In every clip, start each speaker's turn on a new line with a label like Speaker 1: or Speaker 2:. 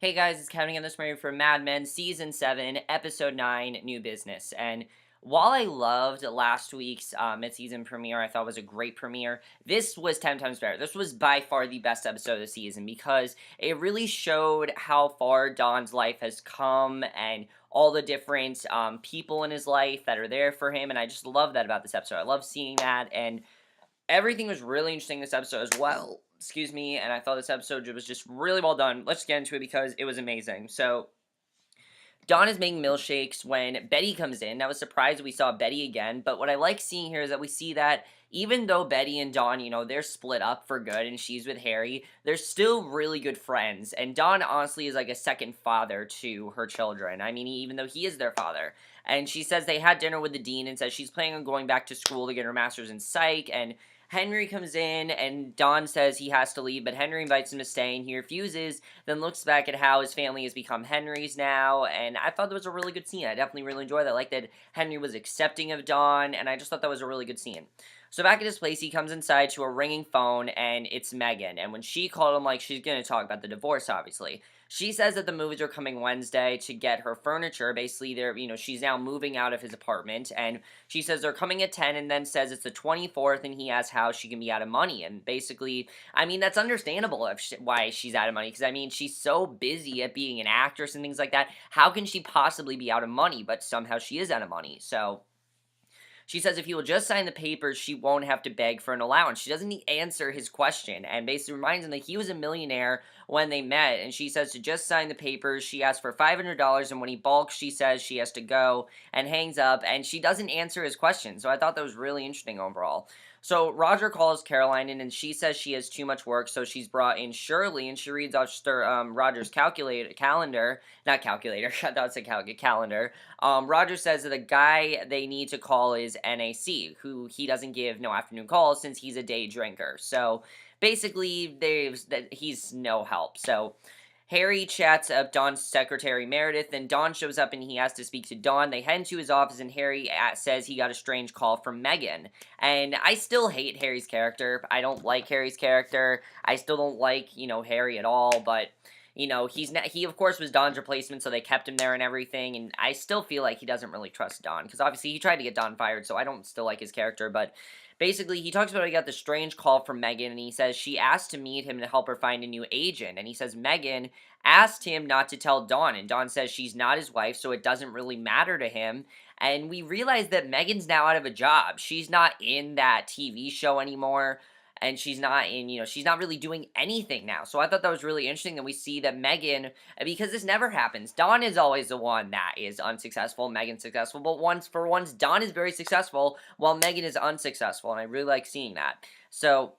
Speaker 1: Hey guys, it's Kevin again this morning for Mad Men Season 7, Episode 9, New Business. And while I loved last week's mid-season premiere, I thought was a great premiere, this was 10 times better. This was by far the best episode of the season because it really showed how far Don's life has come and all the different people in his life that are there for him. And I just love that about this episode. I love seeing that, and everything was really interesting this episode as well. Excuse me, and I thought this episode was just really well done. Let's get into it because it was amazing. So, Dawn is making milkshakes when Betty comes in. I was surprised we saw Betty again, but what I like seeing here is that we see that even though Betty and Dawn, they're split up for good and she's with Harry, they're still really good friends. And Dawn honestly is like a second father to her children. I mean, even though he is their father. And she says they had dinner with the dean and says she's planning on going back to school to get her master's in psych. And Henry comes in and Dawn says he has to leave, but Henry invites him to stay and he refuses, then looks back at how his family has become Henry's now, and I thought that was a really good scene. I definitely really enjoyed that. I like that Henry was accepting of Dawn, and I just thought that was a really good scene. So back at his place, he comes inside to a ringing phone, and it's Megan, and when she called him, like, she's gonna talk about the divorce, obviously. She says that the movies are coming Wednesday to get her furniture. Basically, she's now moving out of his apartment, and she says they're coming at 10 and then says it's the 24th, and he asks how she can be out of money. And basically, I mean, that's understandable why she's out of money, because, I mean, she's so busy at being an actress and things like that. How can she possibly be out of money? But somehow she is out of money. So she says if he will just sign the papers, she won't have to beg for an allowance. She doesn't answer his question and basically reminds him that he was a millionaire when they met. And she says to just sign the papers. She asks for $500, and when he balks, she says she has to go and hangs up. And she doesn't answer his question. So I thought that was really interesting overall. So Roger calls Caroline in, and she says she has too much work, so she's brought in Shirley, and she reads off Roger's calendar, not calculator. I thought it said calendar. Roger says that the guy they need to call is NAC, who he doesn't give no afternoon calls since he's a day drinker. So basically, he's no help. So Harry chats up Dawn's secretary Meredith, then Dawn shows up and he has to speak to Dawn. They head into his office and Harry says he got a strange call from Megan. And I still hate Harry's character. I don't like Harry's character. I still don't like, Harry at all, but he of course was Dawn's replacement, so they kept him there and everything, and I still feel like he doesn't really trust Dawn, because obviously he tried to get Dawn fired, so I don't still like his character, but basically he talks about how he got the strange call from Megan, and he says she asked to meet him to help her find a new agent, and he says Megan asked him not to tell Dawn, and Dawn says she's not his wife, so it doesn't really matter to him, and we realize that Megan's now out of a job. She's not in that TV show anymore, and she's not really doing anything now. So I thought that was really interesting that we see that Megan, because this never happens. Dawn is always the one that is unsuccessful, Megan's successful, but once Dawn is very successful while Megan is unsuccessful, and I really like seeing that. So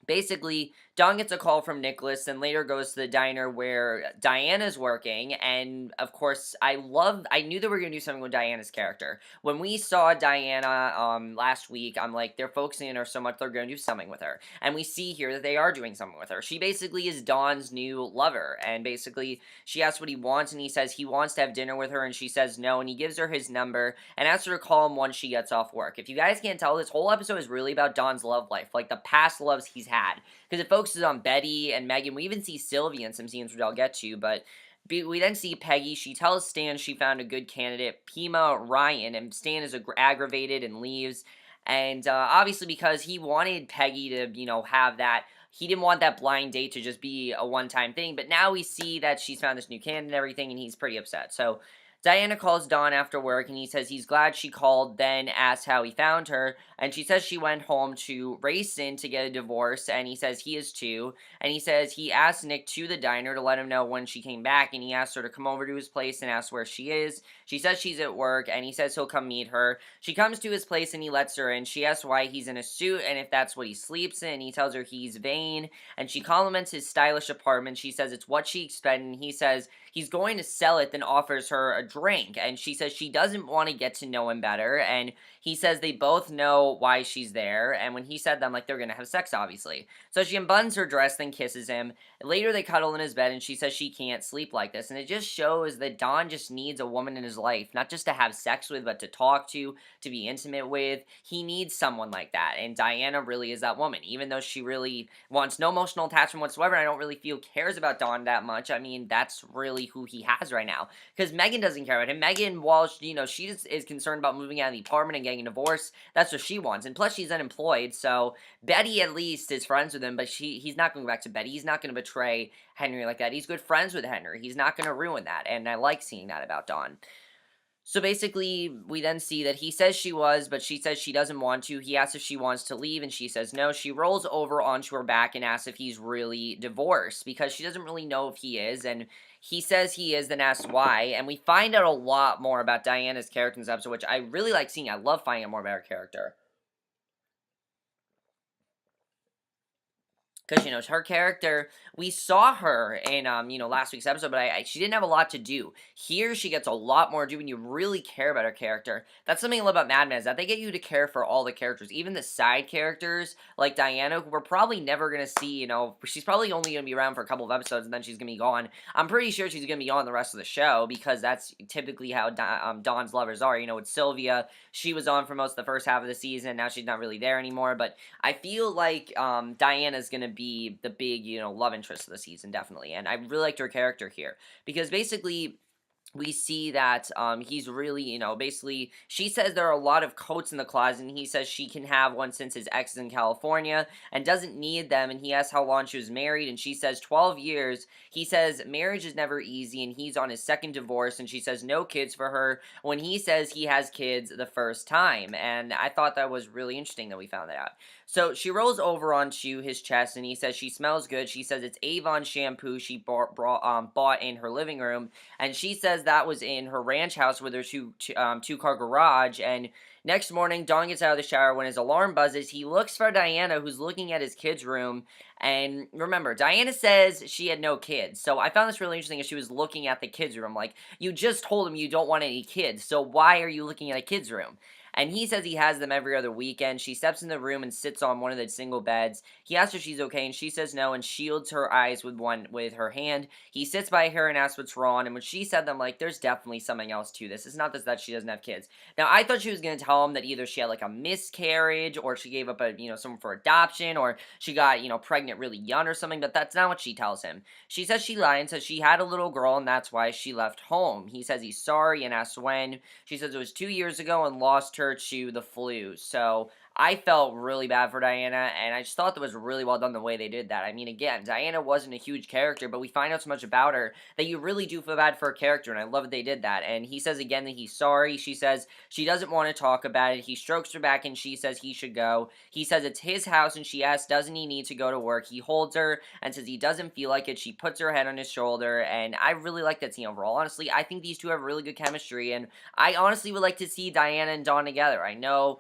Speaker 1: basically, Dawn gets a call from Nicholas and later goes to the diner where Diana's working, and of course, I knew they were going to do something with Diana's character. When we saw Diana last week, I'm like, they're focusing on her so much, they're going to do something with her. And we see here that they are doing something with her. She basically is Dawn's new lover, and basically, she asks what he wants, and he says he wants to have dinner with her, and she says no, and he gives her his number, and asks her to call him once she gets off work. If you guys can't tell, this whole episode is really about Dawn's love life, like the past loves he's had, because it focuses on Betty and Megan. We even see Sylvia in some scenes, which I'll get to, but we then see Peggy. She tells Stan she found a good candidate, Pima Ryan, and Stan is aggravated and leaves, and obviously because he wanted Peggy to, have that, he didn't want that blind date to just be a one-time thing, but now we see that she's found this new candidate and everything, and he's pretty upset. So Diana calls Dawn after work, and he says he's glad she called, then asks how he found her, and she says she went home to Racine to get a divorce, and he says he is too, and he says he asked Nick to the diner to let him know when she came back, and he asked her to come over to his place and ask where she is. She says she's at work, and he says he'll come meet her. She comes to his place, and he lets her in. She asks why he's in a suit, and if that's what he sleeps in. He tells her he's vain, and she compliments his stylish apartment. She says it's what she expected, and he says he's going to sell it, then offers her a drink, and she says she doesn't want to get to know him better, and he says they both know why she's there, and when he said that, I'm like, they're gonna have sex, obviously. So she unbuttons her dress, then kisses him, Later, they cuddle in his bed, and she says she can't sleep like this. And it just shows that Don just needs a woman in his life, not just to have sex with, but to talk to be intimate with. He needs someone like that. And Diana really is that woman, even though she really wants no emotional attachment whatsoever. I don't really feel cares about Don that much. I mean, that's really who he has right now. Because Megan doesn't care about him. Megan, while she just is concerned about moving out of the apartment and getting a divorce, that's what she wants. And plus, she's unemployed, so Betty at least is friends with him, but he's not going back to Betty. He's not going to betray Henry like that. He's good friends with Henry. He's not going to ruin that, and I like seeing that about Dawn. So basically, we then see that he says she was, but she says she doesn't want to. He asks if she wants to leave, and she says no. She rolls over onto her back and asks if he's really divorced, because she doesn't really know if he is, and he says he is, then asks why, and we find out a lot more about Diana's character in this episode, which I really like seeing. I love finding out more about her character. Because, her character, we saw her in, last week's episode, but she didn't have a lot to do. Here, she gets a lot more to do, and you really care about her character. That's something I love about Mad Men, is that they get you to care for all the characters, even the side characters, like Diana, who we're probably never going to see, she's probably only going to be around for a couple of episodes, and then she's going to be gone. I'm pretty sure she's going to be on the rest of the show, because that's typically how Dawn's lovers are. With Sylvia, she was on for most of the first half of the season, now she's not really there anymore, but I feel like Diana's going to be the big, love interest of the season, definitely. And I really liked her character here, because basically we see that he's really, basically, she says there are a lot of coats in the closet, and he says she can have one since his ex is in California and doesn't need them, and he asks how long she was married, and she says 12 years. He says marriage is never easy, and he's on his second divorce, and she says no kids for her, when he says he has kids the first time, and I thought that was really interesting that we found that out. So she rolls over onto his chest, and he says she smells good. She says it's Avon shampoo she bought in her living room, and she says that was in her ranch house with her two-car garage. And next morning, Dawn gets out of the shower. When his alarm buzzes, he looks for Diana, who's looking at his kids' room. And remember, Diana says she had no kids. So I found this really interesting as she was looking at the kids' room. Like, you just told him you don't want any kids, so why are you looking at a kid's room? And he says he has them every other weekend. She steps in the room and sits on one of the single beds. He asks if she's okay, and she says no, and shields her eyes with her hand. He sits by her and asks what's wrong, and when she said them, like, there's definitely something else to this. It's not just that she doesn't have kids. Now, I thought she was going to tell him that either she had, like, a miscarriage, or she gave up someone for adoption, or she got, pregnant really young or something, but that's not what she tells him. She says she lied and says she had a little girl, and that's why she left home. He says he's sorry and asks when. She says it was 2 years ago and lost her to the flu. So I felt really bad for Diana, and I just thought that was really well done the way they did that. I mean, again, Diana wasn't a huge character, but we find out so much about her that you really do feel bad for her character, and I love that they did that. And he says again that he's sorry. She says she doesn't want to talk about it. He strokes her back, and she says he should go. He says it's his house, and she asks, doesn't he need to go to work? He holds her and says he doesn't feel like it. She puts her head on his shoulder, and I really like that scene overall. Honestly, I think these two have really good chemistry, and I honestly would like to see Diana and Dawn together. I know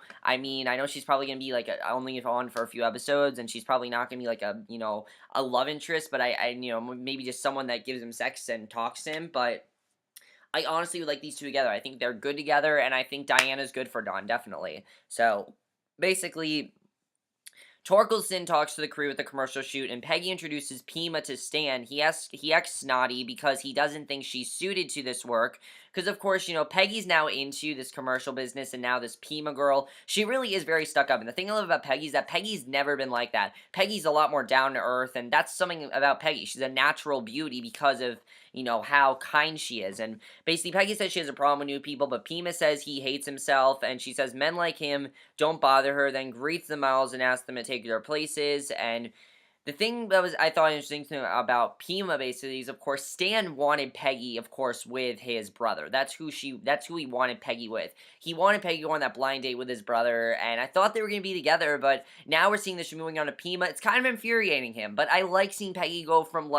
Speaker 1: she's probably going to be, like, only on for a few episodes, and she's probably not going to be, like, a love interest, but maybe just someone that gives him sex and talks to him, but I honestly would like these two together. I think they're good together, and I think Diana's good for Dawn, definitely. So, basically, Torkelson talks to the crew at the commercial shoot, and Peggy introduces Pima to Stan. He acts snotty because he doesn't think she's suited to this work. Because, of course, Peggy's now into this commercial business, and now this Pima girl, she really is very stuck up. And the thing I love about Peggy is that Peggy's never been like that. Peggy's a lot more down to earth, and that's something about Peggy. She's a natural beauty because of, how kind she is. And basically, Peggy says she has a problem with new people, but Pima says he hates himself, and she says men like him don't bother her, then greets the models and asks them to take their places. And the thing that I thought interesting about Pima, basically, is, of course, Stan wanted Peggy, of course, with his brother. That's who he wanted Peggy with. He wanted Peggy to go on that blind date with his brother, and I thought they were going to be together, but now we're seeing that she's moving on to Pima. It's kind of infuriating him, but I like seeing Peggy go from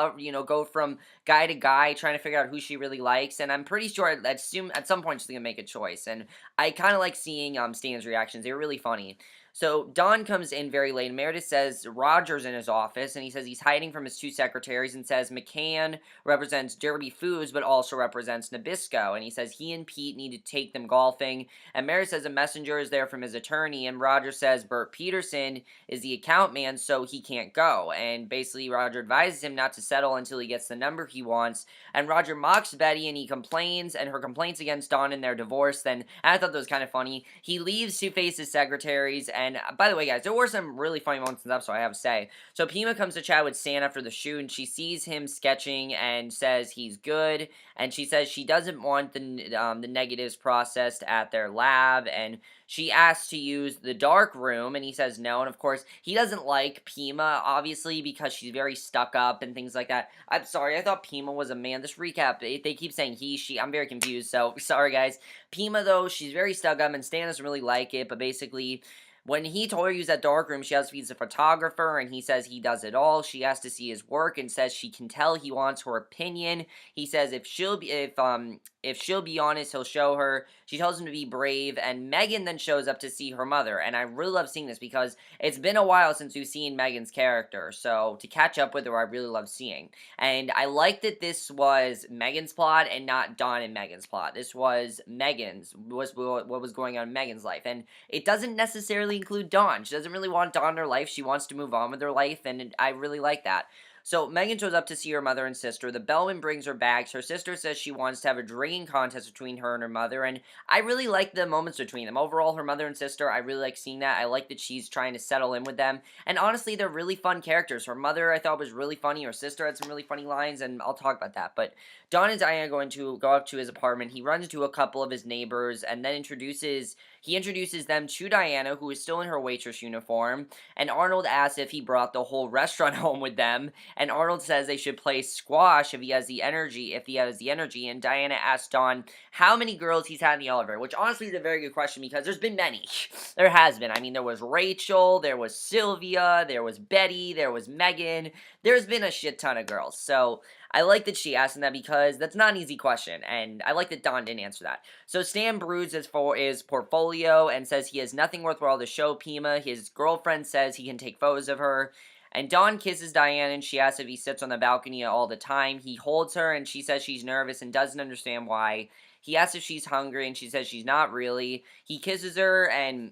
Speaker 1: guy to guy, trying to figure out who she really likes, and I'm pretty sure at some point she's going to make a choice, and I kind of like seeing Stan's reactions. They were really funny. So Don comes in very late, and Meredith says Roger's in his office, and he says he's hiding from his two secretaries, and says McCann represents Dirty Foods, but also represents Nabisco, and he says he and Pete need to take them golfing, and Meredith says a messenger is there from his attorney, and Roger says Bert Peterson is the account man, so he can't go, and basically Roger advises him not to settle until he gets the number he wants, and Roger mocks Betty, and he complains, and her complaints against Don in their divorce. Then, and I thought that was kind of funny. He leaves to face his secretaries, and by the way, guys, there were some really funny moments in the episode, I have to say. So Pima comes to chat with Stan after the shoot, and she sees him sketching and says he's good, and she says she doesn't want the negatives processed at their lab, and she asks to use the dark room, and he says no, and of course, he doesn't like Pima, obviously, because she's very stuck up and things like that. I'm sorry, I thought Pima was a man. This recap, they keep saying he, she, I'm very confused, so sorry, guys. Pima, though, she's very stuck up, and Stan doesn't really like it, but basically, when he told her to use that dark room, she has to be a photographer, and he says he does it all. She has to see his work, and says she can tell he wants her opinion. He says if she'll be honest, he'll show her. She tells him to be brave, and Megan then shows up to see her mother, and I really love seeing this because it's been a while since we've seen Megan's character, so to catch up with her, I really love seeing. And I like that this was Megan's plot and not Don and Megan's plot. This was what was going on in Megan's life, and it doesn't necessarily include Dawn. She doesn't really want Dawn in her life. She wants to move on with her life, and I really like that. So Megan shows up to see her mother and sister. The bellman brings her bags. Her sister says she wants to have a drinking contest between her and her mother, and I really like the moments between them. Overall, her mother and sister, I really like seeing that. I like that she's trying to settle in with them, and honestly, they're really fun characters. Her mother, I thought, was really funny. Her sister had some really funny lines, and I'll talk about that. But Don and Diana going to go up to his apartment. He runs into a couple of his neighbors, and then introduces them to Diana, who is still in her waitress uniform, and Arnold asks if he brought the whole restaurant home with them, and Arnold says they should play squash if he has the energy, and Diana asks Don how many girls he's had in the elevator, which honestly is a very good question because there's been many. There has been. I mean, there was Rachel, there was Sylvia, there was Betty, there was Megan. There's been a shit ton of girls, so I like that she asked him that because that's not an easy question, and I like that Don didn't answer that. So Stan broods his portfolio and says he has nothing worthwhile to show Pima. His girlfriend says he can take photos of her. And Dawn kisses Diane, and she asks if he sits on the balcony all the time. He holds her, and she says she's nervous and doesn't understand why. He asks if she's hungry, and she says she's not really. He kisses her, and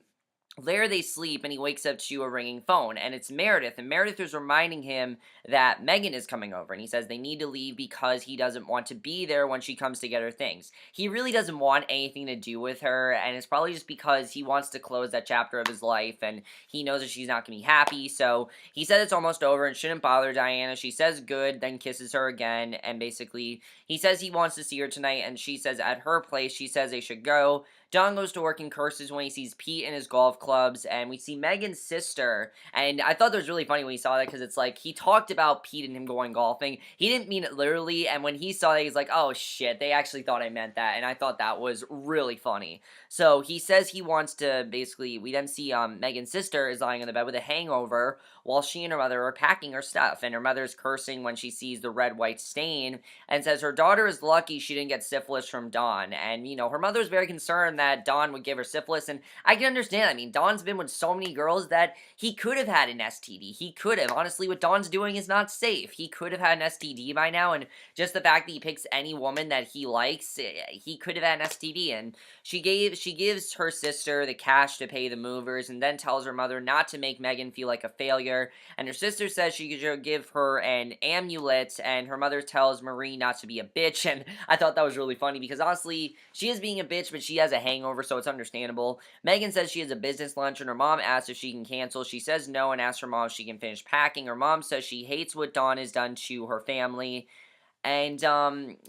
Speaker 1: there they sleep, and he wakes up to a ringing phone, and it's Meredith, and Meredith is reminding him that Megan is coming over, and he says they need to leave because he doesn't want to be there when she comes to get her things. He really doesn't want anything to do with her, and it's probably just because he wants to close that chapter of his life, and he knows that she's not going to be happy, so he says it's almost over and shouldn't bother Diana. She says good, then kisses her again, and basically, he says he wants to see her tonight, and she says at her place, she says they should go. Don goes to work and curses when he sees Pete in his golf clubs, and we see Megan's sister, and I thought that was really funny when he saw that, because it's like, he talked about Pete and him going golfing, he didn't mean it literally, and when he saw that, he's like, oh shit, they actually thought I meant that, and I thought that was really funny. So, he says he wants to, basically, we then see, Megan's sister is lying in the bed with a hangover, while she and her mother are packing her stuff, and her mother's cursing when she sees the red-white stain, and says her daughter is lucky she didn't get syphilis from Don, and, you know, her mother's very concerned that Don would give her syphilis, and I can understand. I mean, Don's been with so many girls that he could have had an STD. He could have. Honestly, what Don's doing is not safe. He could have had an STD by now, and just the fact that he picks any woman that he likes, he could have had an STD, and she gives her sister the cash to pay the movers, and then tells her mother not to make Megan feel like a failure, and her sister says she should give her an amulet, and her mother tells Marie not to be a bitch, and I thought that was really funny, because honestly, she is being a bitch, but she has a hangover, so it's understandable. Megan says she has a business lunch, and her mom asks if she can cancel. She says no, and asks her mom if she can finish packing. Her mom says she hates what Dawn has done to her family, and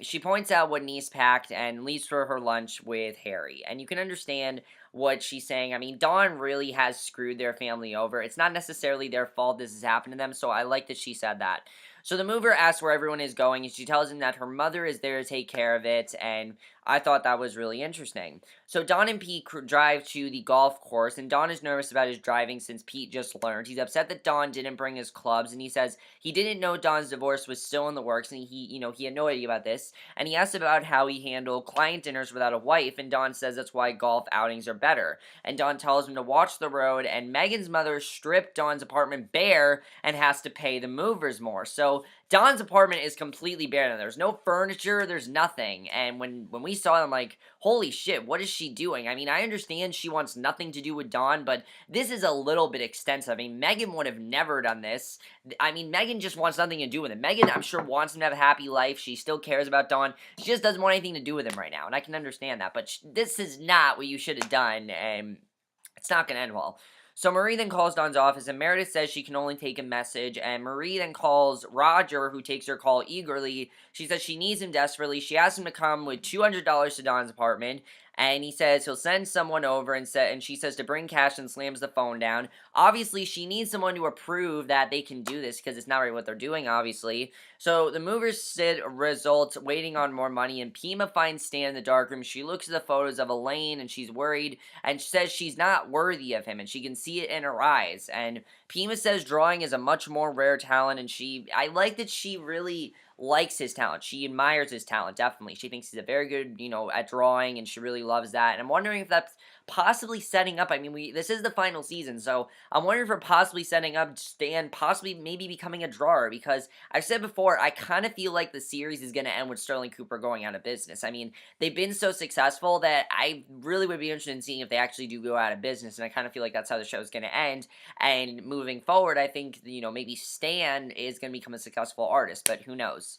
Speaker 1: she points out what Niece packed and leaves for her lunch with Harry. And you can understand what she's saying. I mean, Dawn really has screwed their family over. It's not necessarily their fault this has happened to them, so I like that she said that. So the mover asks where everyone is going, and she tells him that her mother is there to take care of it, and I thought that was really interesting. So Don and Pete drive to the golf course, and Don is nervous about his driving since Pete just learned. He's upset that Don didn't bring his clubs, and he says he didn't know Don's divorce was still in the works, and he had no idea about this. And he asks about how he handled client dinners without a wife, and Don says that's why golf outings are better. And Don tells him to watch the road, and Megan's mother stripped Don's apartment bare and has to pay the movers more. So Don's apartment is completely bare now. There's no furniture, there's nothing. And when we saw it, I'm like, holy shit, what is she doing? I mean, I understand she wants nothing to do with Don, but this is a little bit extensive. I mean, Megan would have never done this. I mean, Megan just wants nothing to do with him. Megan, I'm sure, wants him to have a happy life. She still cares about Don. She just doesn't want anything to do with him right now, and I can understand that. But this is not what you should have done, and it's not going to end well. So Marie then calls Don's office, and Meredith says she can only take a message, and Marie then calls Roger, who takes her call eagerly. She says she needs him desperately. She asks him to come with $200 to Don's apartment, and he says he'll send someone over, and she says to bring cash, and slams the phone down. Obviously, she needs someone to approve that they can do this, because it's not really what they're doing, obviously. So the movers sit results, waiting on more money, and Pima finds Stan in the darkroom. She looks at the photos of Elaine, and she's worried, and she says she's not worthy of him, and she can see it in her eyes. And Pima says drawing is a much more rare talent, and I like that she really likes his talent. She admires his talent, definitely. She thinks he's a very good, at drawing, and she really loves that. And I'm wondering if that's possibly setting up, I mean, this is the final season, so I'm wondering if we're possibly setting up Stan possibly maybe becoming a drawer, because I've said before, I kind of feel like the series is going to end with Sterling Cooper going out of business. I mean, they've been so successful that I really would be interested in seeing if they actually do go out of business, and I kind of feel like that's how the show is going to end. And moving forward, I think, maybe Stan is going to become a successful artist, but who knows.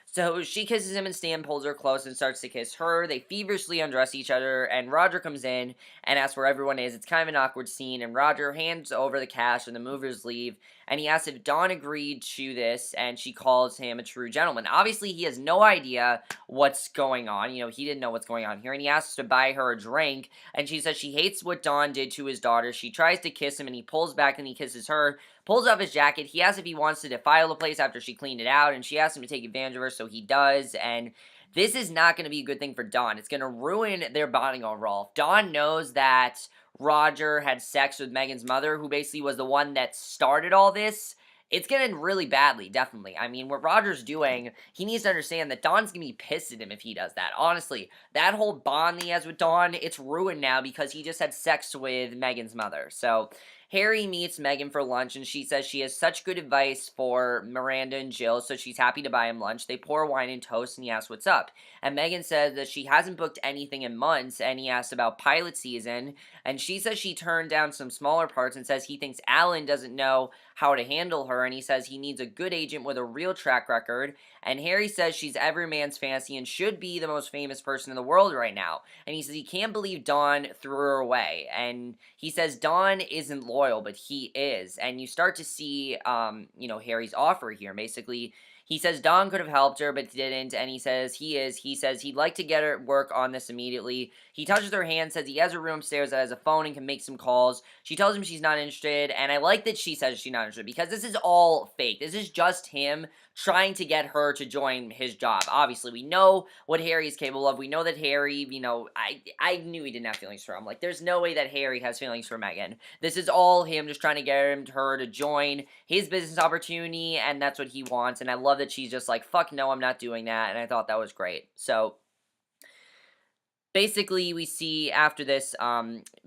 Speaker 1: So she kisses him, and Stan pulls her close and starts to kiss her. They feverishly undress each other, and Roger comes in and asks where everyone is. It's kind of an awkward scene, and Roger hands over the cash, and the movers leave, and he asks if Dawn agreed to this, and she calls him a true gentleman. Obviously, he has no idea what's going on. He didn't know what's going on here, and he asks to buy her a drink, and she says she hates what Dawn did to his daughter. She tries to kiss him, and he pulls back, and he kisses her, pulls off his jacket. He asks if he wants to defile the place after she cleaned it out, and she asks him to take advantage of her, so he does, and this is not going to be a good thing for Dawn. It's going to ruin their bonding overall. If Dawn knows that Roger had sex with Megan's mother, who basically was the one that started all this, it's going to end really badly, definitely. I mean, what Roger's doing, he needs to understand that Dawn's going to be pissed at him if he does that. Honestly, that whole bond that he has with Dawn, it's ruined now because he just had sex with Megan's mother. So Harry meets Megan for lunch, and she says she has such good advice for Miranda and Jill, so she's happy to buy him lunch. They pour wine and toast, and he asks what's up. And Megan says that she hasn't booked anything in months, and he asks about pilot season, and she says she turned down some smaller parts and says he thinks Alan doesn't know how to handle her, and he says he needs a good agent with a real track record. And Harry says she's every man's fancy and should be the most famous person in the world right now. And he says he can't believe Dawn threw her away. And he says Dawn isn't loyal, but he is. And you start to see, Harry's offer here. Basically, he says Dawn could have helped her, but didn't, and he says he'd like to get her work on this immediately. He touches her hand, says he has a room upstairs that has a phone and can make some calls. She tells him she's not interested, and I like that she says she's not interested, because this is all fake. This is just him trying to get her to join his job. Obviously, we know what Harry is capable of. We know that Harry, I knew he didn't have feelings for him. Like, there's no way that Harry has feelings for Meghan. This is all him just trying to get her to join his business opportunity, and that's what he wants, and I love that she's just like, fuck no, I'm not doing that, and I thought that was great. So basically, we see after this,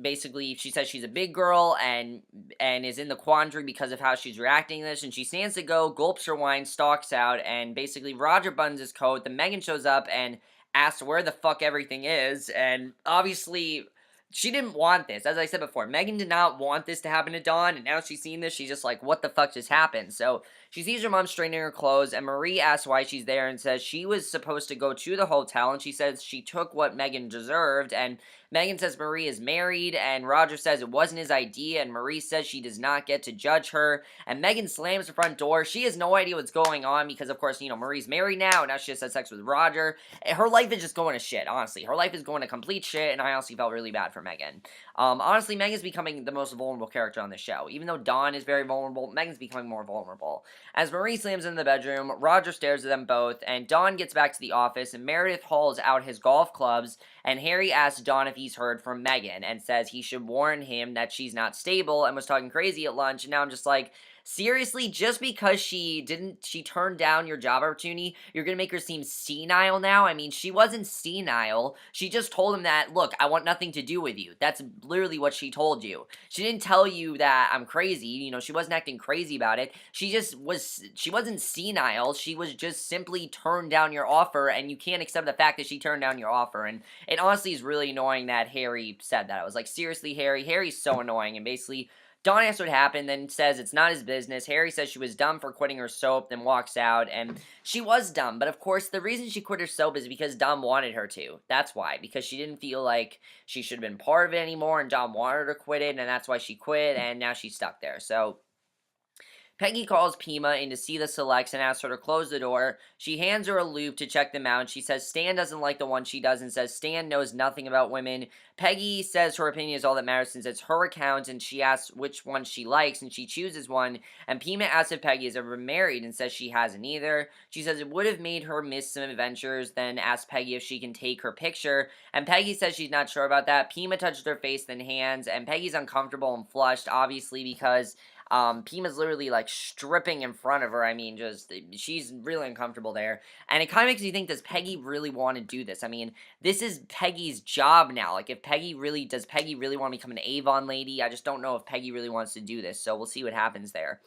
Speaker 1: basically, she says she's a big girl and is in the quandary because of how she's reacting to this, and she stands to go, gulps her wine, stalks out, and basically, Roger buttons his coat, then Megan shows up and asks where the fuck everything is, and obviously she didn't want this. As I said before, Megan did not want this to happen to Dawn, and now she's seen this, she's just like, what the fuck just happened? So she sees her mom straightening her clothes, and Marie asks why she's there and says she was supposed to go to the hotel, and she says she took what Megan deserved, and Megan says Marie is married, and Roger says it wasn't his idea, and Marie says she does not get to judge her, and Megan slams the front door. She has no idea what's going on because, of course, Marie's married now, and now she just had sex with Roger. Her life is just going to shit, honestly. Her life is going to complete shit, and I honestly felt really bad for Megan. Honestly, Megan's becoming the most vulnerable character on the show. Even though Dawn is very vulnerable, Megan's becoming more vulnerable. As Marie slams in the bedroom, Roger stares at them both, and Dawn gets back to the office, and Meredith hauls out his golf clubs, and Harry asks Dawn if he's heard from Megan, and says he should warn him that she's not stable, and was talking crazy at lunch, and now I'm just like, seriously, just because she turned down your job opportunity, you're gonna make her seem senile now? I mean, she wasn't senile. She just told him that, look, I want nothing to do with you. That's literally what she told you. She didn't tell you that I'm crazy. She wasn't acting crazy about it. She wasn't senile. She was just simply turned down your offer, and you can't accept the fact that she turned down your offer. And it honestly is really annoying that Harry said that. I was like, seriously, Harry? Harry's so annoying, and basically Dawn asks what happened, then says it's not his business. Harry says she was dumb for quitting her soap, then walks out, and she was dumb. But of course, the reason she quit her soap is because Dom wanted her to. That's why. Because she didn't feel like she should have been part of it anymore, and Dom wanted her to quit it, and that's why she quit, and now she's stuck there. So Peggy calls Pima in to see the selects and asks her to close the door. She hands her a loop to check them out. She says Stan doesn't like the one she does and says Stan knows nothing about women. Peggy says her opinion is all that matters since it's her account, and she asks which one she likes, and she chooses one. And Pima asks if Peggy has ever been married and says she hasn't either. She says it would have made her miss some adventures, then asks Peggy if she can take her picture. And Peggy says she's not sure about that. Pima touches her face, then hands, and Peggy's uncomfortable and flushed, obviously because Pima's literally like stripping in front of her. I mean, she's really uncomfortable there. And it kind of makes me think, does Peggy really want to do this? I mean, this is Peggy's job now. Like, does Peggy really want to become an Avon lady? I just don't know if Peggy really wants to do this. So we'll see what happens there.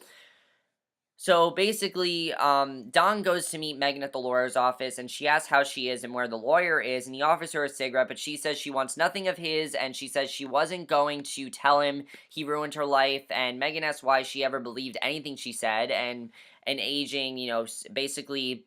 Speaker 1: So basically, Dawn goes to meet Megan at the lawyer's office, and she asks how she is and where the lawyer is, and he offers her a cigarette, but she says she wants nothing of his, and she says she wasn't going to tell him he ruined her life, and Megan asks why she ever believed anything she said, and aging, basically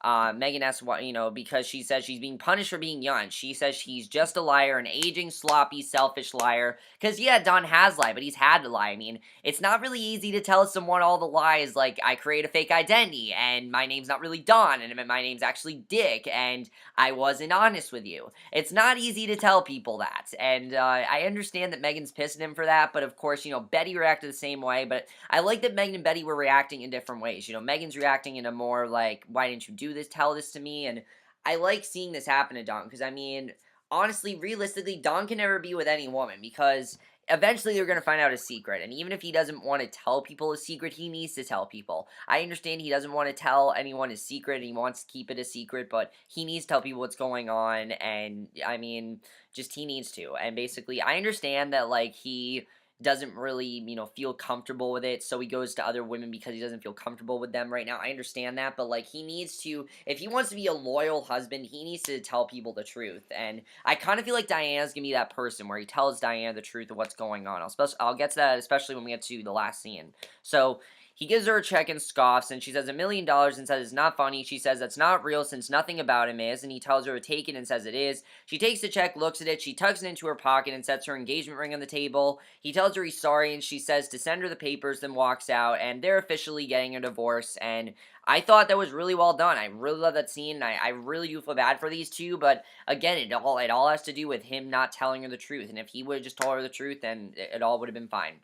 Speaker 1: Megan asks why, because she says she's being punished for being young. She says he's just a liar, an aging, sloppy, selfish liar. Because, yeah, Don has lied, but he's had to lie. I mean, it's not really easy to tell someone all the lies, like, I create a fake identity, and my name's not really Don, and my name's actually Dick, and I wasn't honest with you. It's not easy to tell people that, and I understand that Megan's pissed at him for that, but of course, Betty reacted the same way, but I like that Megan and Betty were reacting in different ways. Megan's reacting in a more, like, why didn't you do this, tell this to me, and I like seeing this happen to Don, because, I mean, honestly, realistically, Don can never be with any woman, because eventually they're going to find out a secret, and even if he doesn't want to tell people a secret, he needs to tell people. I understand he doesn't want to tell anyone his secret, and he wants to keep it a secret, but he needs to tell people what's going on, and, I mean, just he needs to, and basically, I understand that, like, he doesn't really, feel comfortable with it, so he goes to other women because he doesn't feel comfortable with them right now. I understand that, but, like, he needs to, if he wants to be a loyal husband, he needs to tell people the truth, and I kind of feel like Diana's gonna be that person where he tells Diana the truth of what's going on. I'll get to that, especially when we get to the last scene. So, he gives her a check and scoffs, and she says $1 million and says it's not funny. She says that's not real since nothing about him is, and he tells her to take it and says it is. She takes the check, looks at it, she tucks it into her pocket and sets her engagement ring on the table. He tells her he's sorry, and she says to send her the papers, then walks out, and they're officially getting a divorce, and I thought that was really well done. I really love that scene, and I really do feel bad for these two, but again, it all has to do with him not telling her the truth, and if he would have just told her the truth, then it all would have been fine.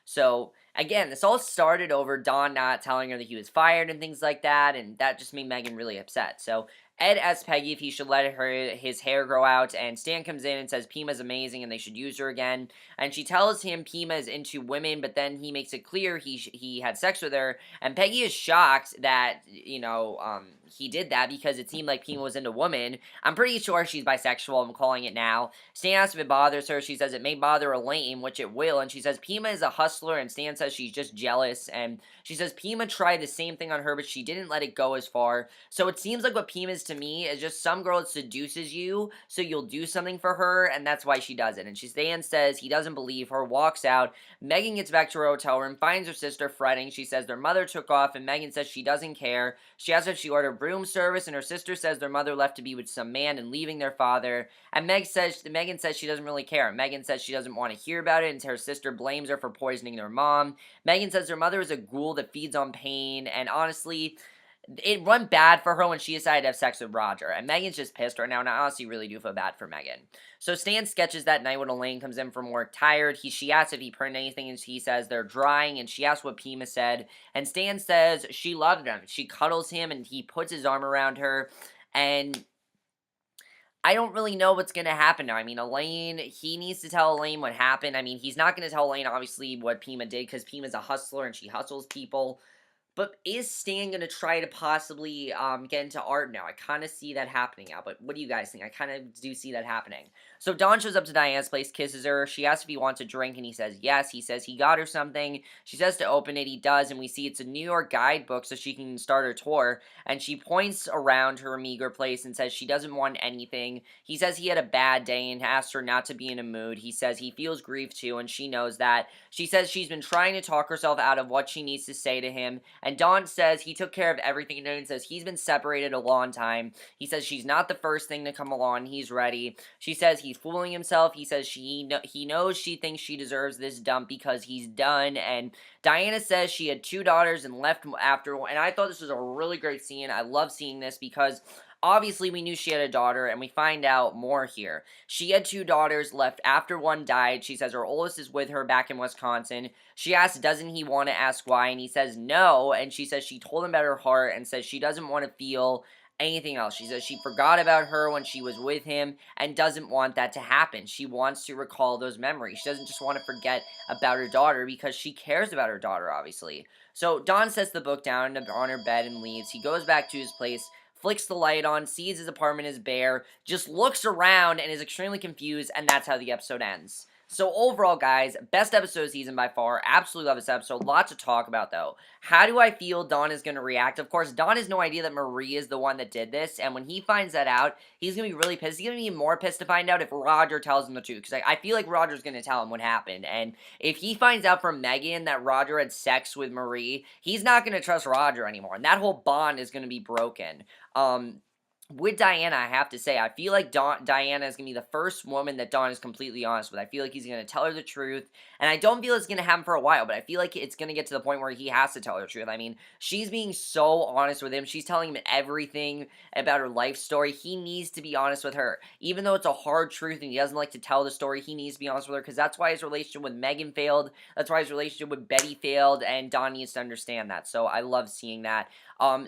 Speaker 1: So, again, this all started over Don not telling her that he was fired and things like that, and that just made Megan really upset. So, Ed asks Peggy if he should let his hair grow out, and Stan comes in and says Pima's amazing and they should use her again. And she tells him Pima is into women, but then he makes it clear he had sex with her, and Peggy is shocked that, he did that because it seemed like Pima was into women. I'm pretty sure she's bisexual, I'm calling it now. Stan asks if it bothers her, she says it may bother Elaine, which it will, and she says Pima is a hustler, and Stan says she's just jealous, and she says Pima tried the same thing on her, but she didn't let it go as far. So it seems like what Pima's to me is just some girl that seduces you, so you'll do something for her, and that's why she does it. And Stan says he doesn't believe her, walks out. Megan gets back to her hotel room, finds her sister fretting. She says their mother took off, and Megan says she doesn't care. She asks if she ordered room service, and her sister says their mother left to be with some man and leaving their father. And Megan says she doesn't really care. Megan says she doesn't want to hear about it, and her sister blames her for poisoning their mom. Megan says her mother is a ghoul that feeds on pain, and honestly, it went bad for her when she decided to have sex with Roger, and Megan's just pissed right now, and I honestly really do feel bad for Megan. So Stan sketches that night when Elaine comes in from work tired. She asks if he printed anything, and he says they're drying, and she asks what Pima said, and Stan says she loved him. She cuddles him, and he puts his arm around her, and I don't really know what's going to happen now. I mean, Elaine, he needs to tell Elaine what happened. I mean, he's not going to tell Elaine, obviously, what Pima did, because Pima's a hustler, and she hustles people. But is Stan going to try to possibly get into art now? I kind of see that happening now. But what do you guys think? I kind of do see that happening. So Dawn shows up to Diana's place, kisses her. She asks if he wants a drink, and he says yes. He says he got her something. She says to open it. He does, and we see it's a New York guidebook so she can start her tour. And she points around her meager place and says she doesn't want anything. He says he had a bad day and asks her not to be in a mood. He says he feels grief too, and she knows that. She says she's been trying to talk herself out of what she needs to say to him. And Dawn says he took care of everything, and says he's been separated a long time. He says she's not the first thing to come along. He's ready. She says he's fooling himself. He says he knows she thinks she deserves this dump because he's done. And Diana says she had 2 daughters and left after. And I thought this was a really great scene. I love seeing this because obviously, we knew she had a daughter, and we find out more here. She had 2 daughters left after one died. She says her oldest is with her back in Wisconsin. She asks, doesn't he want to ask why? And he says no, and she says she told him about her heart and says she doesn't want to feel anything else. She says she forgot about her when she was with him and doesn't want that to happen. She wants to recall those memories. She doesn't just want to forget about her daughter because she cares about her daughter, obviously. So Don sets the book down on her bed and leaves. He goes back to his place, flicks the light on, sees his apartment is bare, just looks around and is extremely confused, and that's how the episode ends. So overall, guys, best episode of the season by far. Absolutely love this episode. Lots to talk about, though. How do I feel Don is going to react? Of course, Don has no idea that Marie is the one that did this, and when he finds that out, he's going to be really pissed. He's going to be more pissed to find out if Roger tells him the truth, because I feel like Roger's going to tell him what happened, and if he finds out from Megan that Roger had sex with Marie, he's not going to trust Roger anymore, and that whole bond is going to be broken. With Diana, I have to say, I feel like Diana is going to be the first woman that Don is completely honest with. I feel like he's going to tell her the truth, and I don't feel it's going to happen for a while, but I feel like it's going to get to the point where he has to tell her the truth. I mean, she's being so honest with him. She's telling him everything about her life story. He needs to be honest with her. Even though it's a hard truth and he doesn't like to tell the story, he needs to be honest with her, because that's why his relationship with Megan failed. That's why his relationship with Betty failed, and Don needs to understand that. So I love seeing that.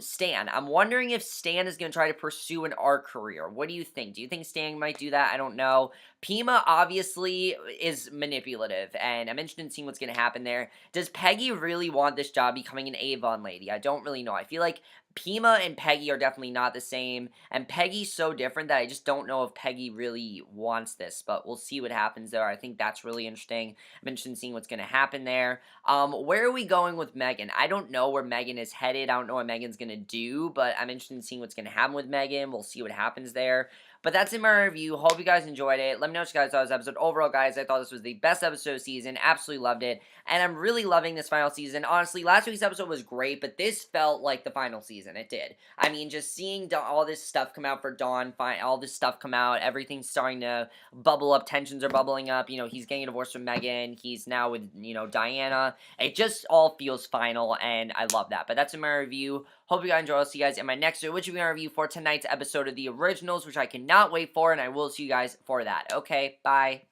Speaker 1: Stan. I'm wondering if Stan is going to try to pursue an art career. What do you think? Do you think Stan might do that? I don't know. Pima obviously is manipulative, and I'm interested in seeing what's going to happen there. Does Peggy really want this job, becoming an Avon lady? I don't really know. I feel like Pima and Peggy are definitely not the same, and Peggy's so different that I just don't know if Peggy really wants this, but we'll see what happens there. I think that's really interesting. I'm interested in seeing what's going to happen there. Where are we going with Megan? I don't know where Megan is headed. I don't know what Megan's going to do, but I'm interested in seeing what's going to happen with Megan. We'll see what happens there. But that's in my review. Hope you guys enjoyed it. Let me know what you guys thought of this episode. Overall, guys, I thought this was the best episode of the season. Absolutely loved it. And I'm really loving this final season. Honestly, last week's episode was great, but this felt like the final season. It did. I mean, just seeing all this stuff come out for Dawn, all this stuff come out, everything's starting to bubble up. Tensions are bubbling up. You know, he's getting a divorce from Megan. He's now with, Diana. It just all feels final, and I love that. But that's in my review. Hope you guys enjoy. I'll see you guys in my next video, which will be my review for tonight's episode of The Originals, which I cannot wait for, and I will see you guys for that. Okay, bye.